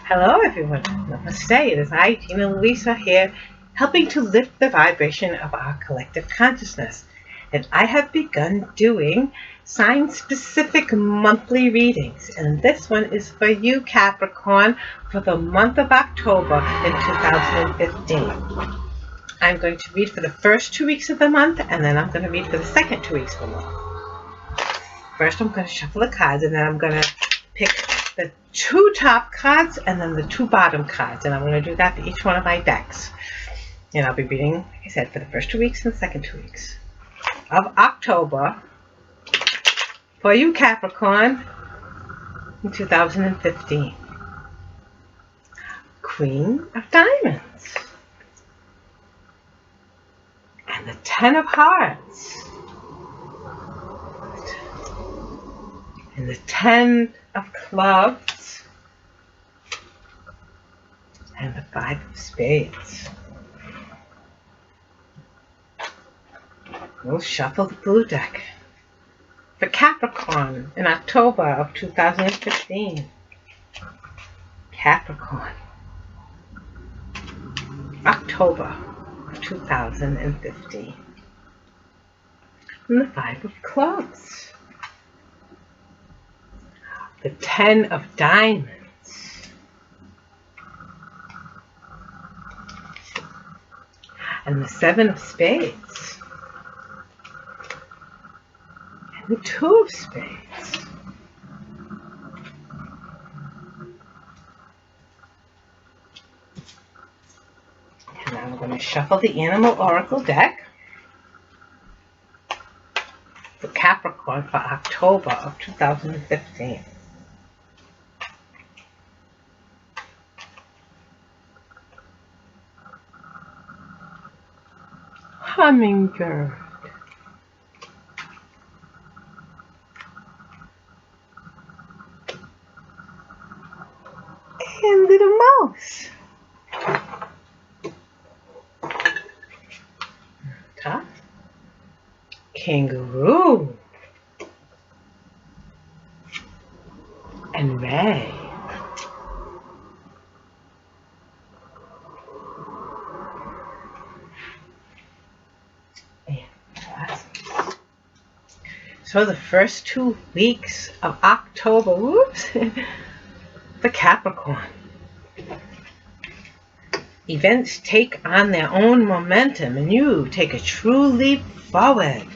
Hello everyone, namaste. It is I, Louisa here, helping to lift the vibration of our collective consciousness. And I have begun doing sign-specific monthly readings. And this one is for you, Capricorn, for the month of October in 2015. I'm going to read for the first 2 weeks of the month, and then I'm going to read for the second 2 weeks of the month. First, I'm going to shuffle the cards, and then I'm going to pick the 2 top cards and then the 2 bottom cards. And I'm going to do that for each one of my decks. And I'll be reading, like I said, for the first 2 weeks and the second 2 weeks of October for you, Capricorn, in 2015. Queen of Diamonds. And the 10 of Hearts. And the 10 of Clubs. And the 5 of Spades. We'll shuffle the blue deck for Capricorn in October of 2015. Capricorn. October of 2015. And the 5 of Clubs. The 10 of Diamonds. And the 7 of Spades. And the 2 of Spades. And now I'm going to shuffle the Animal Oracle deck for Capricorn for October of 2015. Hummingbird. And little mouse. Top. Kangaroo. And ray. So the first 2 weeks of October, for Capricorn. Events take on their own momentum and you take a true leap forward.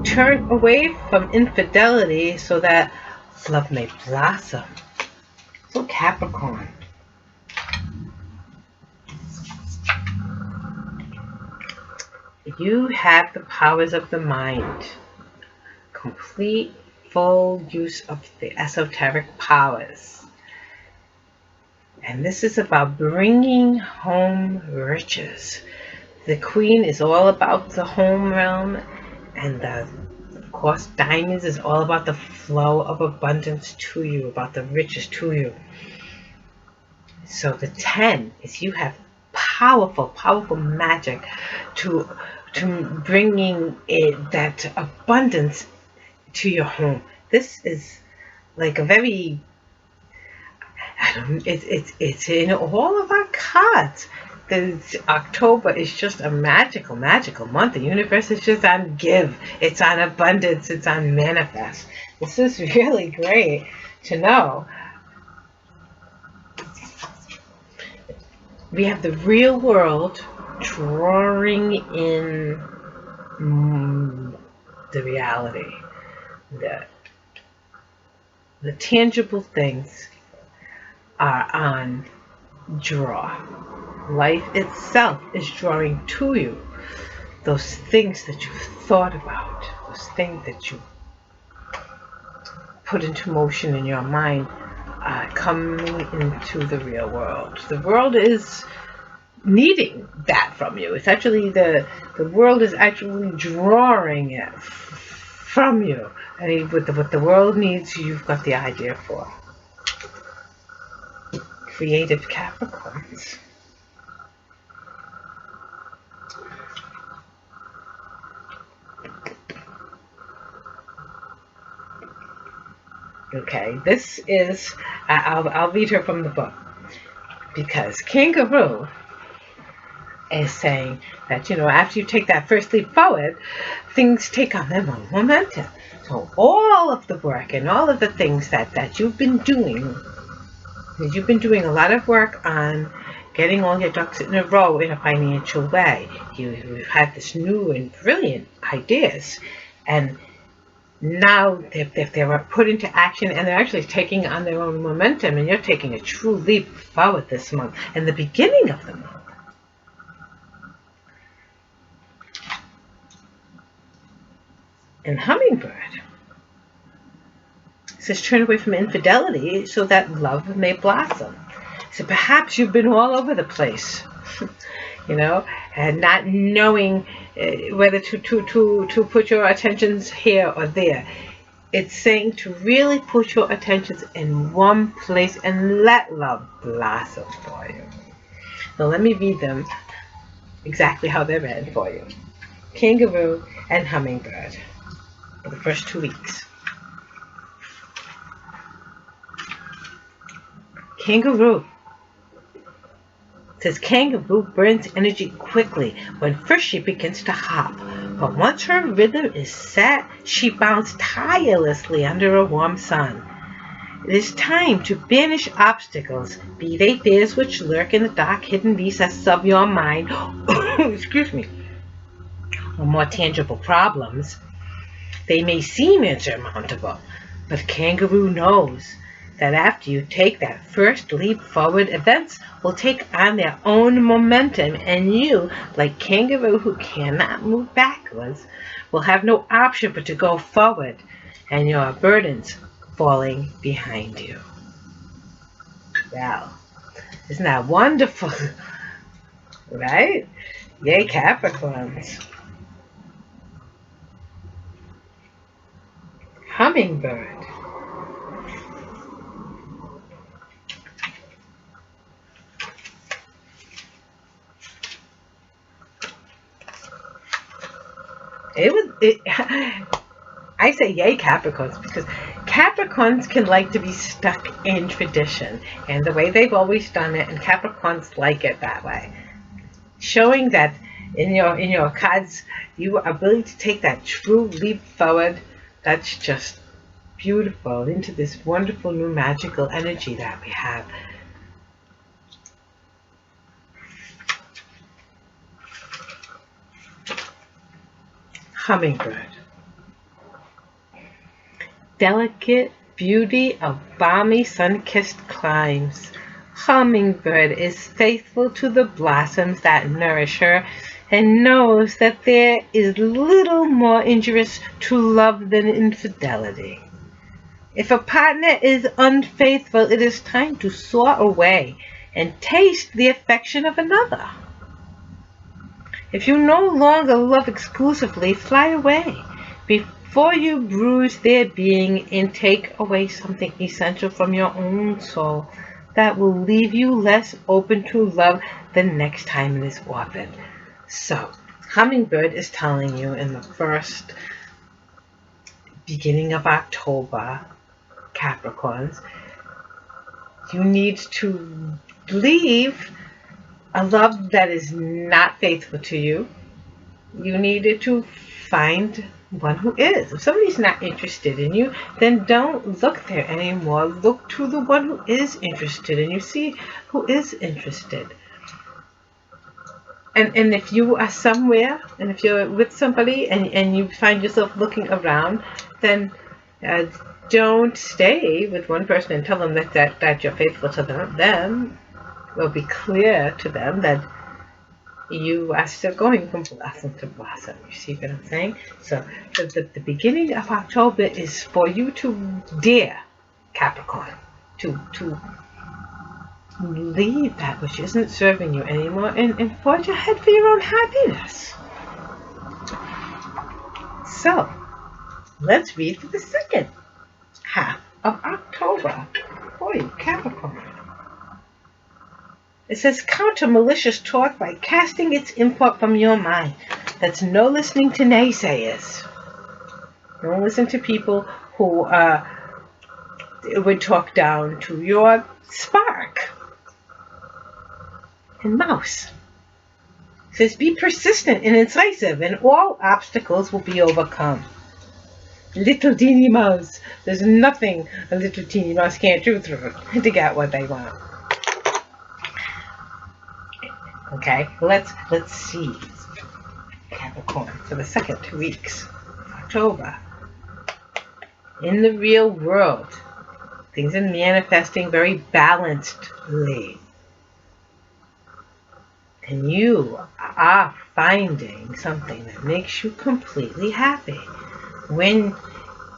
Turn away from infidelity so that love may blossom. So Capricorn. You have the powers of the mind. Complete, full use of the esoteric powers. And this is about bringing home riches. The Queen is all about the home realm. And of course, Diamonds is all about the flow of abundance to you, about the riches to you. So the 10 is you have powerful, powerful magic to bringing that abundance to your home. This is like a very, it's in all of our cards. October is just a magical, magical month. The universe is just on give. It's on abundance. It's on manifest. This is really great to know. We have the real world drawing in the reality. The tangible things are on draw. Life itself is drawing to you those things that you've thought about, those things that you put into motion in your mind, coming into the real world. The world is needing that from you. It's actually the world is actually drawing it from you. And what the world needs, you've got the idea for. Creative Capricorns. Okay, this is, I'll read her from the book. Because Kangaroo is saying that, after you take that first leap forward, things take on their own momentum. So all of the work and all of the things that you've been doing, a lot of work on getting all your ducks in a row in a financial way. You've had this new and brilliant ideas, and now if they were put into action and they're actually taking on their own momentum, and you're taking a true leap forward this month, in the beginning of the month. And Hummingbird says, turn away from infidelity so that love may blossom. So perhaps you've been all over the place, and not knowing whether to put your attentions here or there. It's saying to really put your attentions in one place and let love blossom for you. Now let me read them exactly how they're read for you. Kangaroo and Hummingbird for the first 2 weeks. Kangaroo. It says Kangaroo burns energy quickly when first she begins to hop, but once her rhythm is set, she bounds tirelessly under a warm sun. It is time to banish obstacles, be they fears which lurk in the dark hidden recesses of your mind, excuse me, or more tangible problems. They may seem insurmountable, but Kangaroo knows that after you take that first leap forward, events will take on their own momentum, and you, like Kangaroo who cannot move backwards, will have no option but to go forward, and your burdens falling behind you. Well, isn't that wonderful? Right? Yay, Capricorns. Hummingbird. I say yay Capricorns because Capricorns can like to be stuck in tradition and the way they've always done it, and Capricorns like it that way. Showing that in your cards you are willing to take that true leap forward. That's just beautiful, into this wonderful new magical energy that we have. Hummingbird. Delicate beauty of balmy sun-kissed climes. Hummingbird is faithful to the blossoms that nourish her and knows that there is little more injurious to love than infidelity. If a partner is unfaithful, it is time to soar away and taste the affection of another. If you no longer love exclusively, fly away before you bruise their being and take away something essential from your own soul that will leave you less open to love the next time it is offered. So, Hummingbird is telling you in the first beginning of October, Capricorns, you need to leave a love that is not faithful to you. You needed to find one who is. If somebody's not interested in you, then don't look there anymore. Look to the one who is interested in you. See who is interested. And if you are somewhere, and if you're with somebody and you find yourself looking around, then don't stay with one person and tell them that you're faithful to them. Will be clear to them that you are still going from blossom to blossom. You see what I'm saying? So the beginning of October is for you to dare, Capricorn, to leave that which isn't serving you anymore and forge ahead for your own happiness. So let's read for the second half of October for you, Capricorn. It says, counter malicious talk by casting its import from your mind. That's no listening to naysayers. Don't listen to people who it would talk down to your spark. And Mouse says, be persistent and incisive, and all obstacles will be overcome. Little teeny mouse, there's nothing a little teeny mouse can't do to get what they want. Okay, let's see, Capricorn, for the second 2 weeks of October. In the real world, things are manifesting very balancedly. And you are finding something that makes you completely happy. When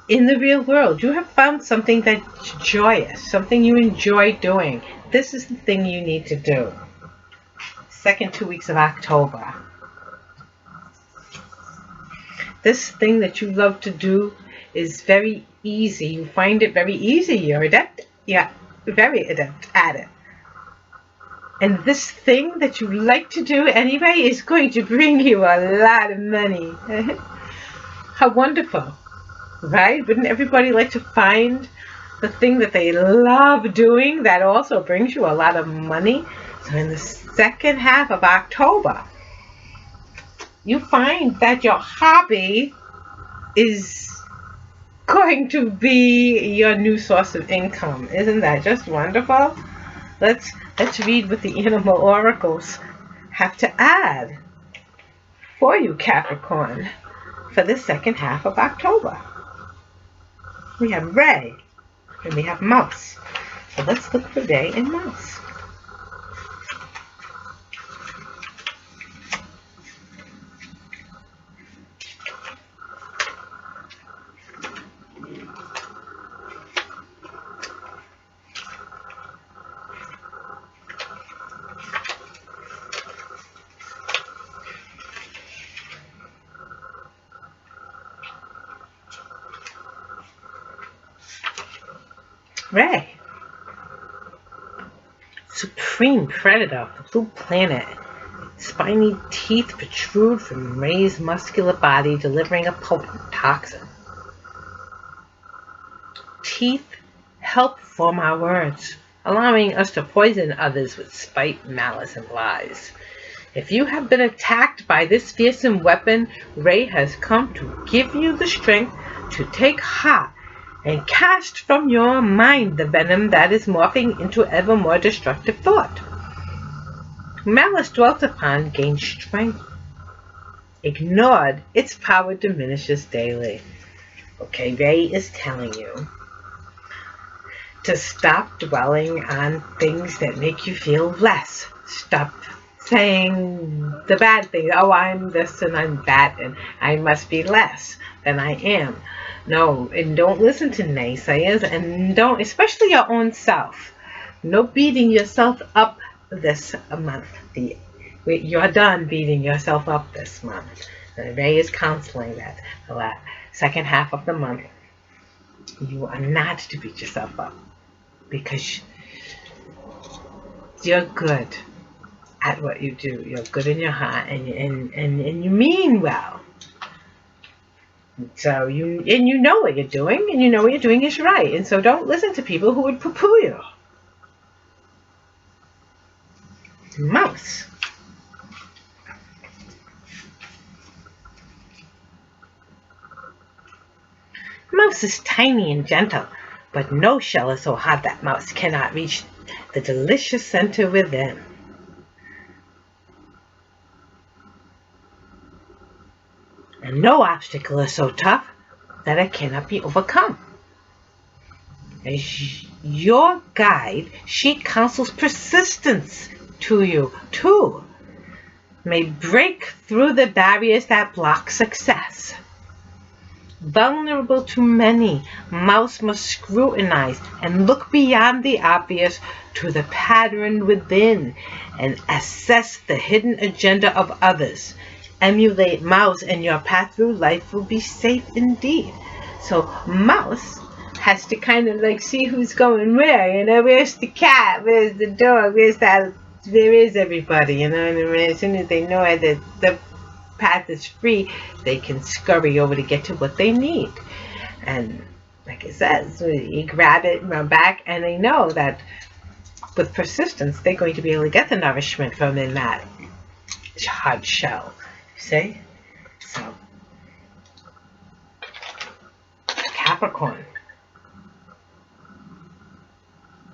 in the real world, you have found something that's joyous, something you enjoy doing. This is the thing you need to do. Second 2 weeks of October. This thing that you love to do is very easy. You find it very easy. You're adept. Yeah, very adept at it. And this thing that you like to do anyway is going to bring you a lot of money. How wonderful, right? Wouldn't everybody like to find the thing that they love doing that also brings you a lot of money? So in the second half of October, you find that your hobby is going to be your new source of income. Isn't that just wonderful? Let's read what the animal oracles have to add for you, Capricorn, for the second half of October. We have Ray and we have Mouse. So let's look for Ray and Mouse. Ray, supreme predator of the blue planet. Spiny teeth protrude from Ray's muscular body, delivering a potent toxin. Teeth help form our words, allowing us to poison others with spite, malice, and lies. If you have been attacked by this fearsome weapon, Ray has come to give you the strength to take heart and cast from your mind the venom that is morphing into ever more destructive thought. Malice dwelt upon gains strength. Ignored, its power diminishes daily. Okay, Ray is telling you to stop dwelling on things that make you feel less. Stop saying the bad things. Oh, I'm this and I'm that and I must be less than I am. No, and don't listen to naysayers, and don't, especially your own self. No beating yourself up this month. You're done beating yourself up this month. And Ray is counseling that the second half of the month. You are not to beat yourself up because you're good at what you do. You're good in your heart, and you mean well. So you know what you're doing, and you know what you're doing is right. And so don't listen to people who would poo-poo you. Mouse. Mouse is tiny and gentle, but no shell is so hot that Mouse cannot reach the delicious center within. And no obstacle is so tough that it cannot be overcome. As your guide, she counsels persistence to you, too. May break through the barriers that block success. Vulnerable to many, Mouse must scrutinize and look beyond the obvious to the pattern within and assess the hidden agenda of others. Emulate Mouse and your path through life will be safe indeed. So Mouse has to kind of like see who's going where, you know, where's the cat, where's the dog, where is everybody, you know, and as soon as they know that the path is free, they can scurry over to get to what they need. And like it says, you grab it and run back, and they know that with persistence, they're going to be able to get the nourishment from in that hard shell. See? So, Capricorn,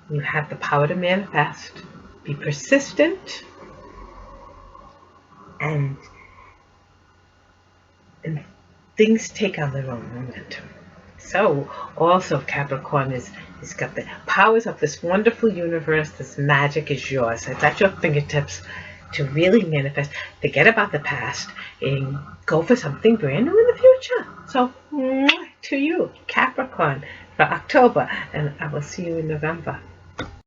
you have the power to manifest. Be persistent, and things take on their own momentum. So, also Capricorn is got the powers of this wonderful universe. This magic is yours. It's at your fingertips to really manifest. Forget about the past and go for something brand new in the future. So, to you, Capricorn, for October, and I will see you in November.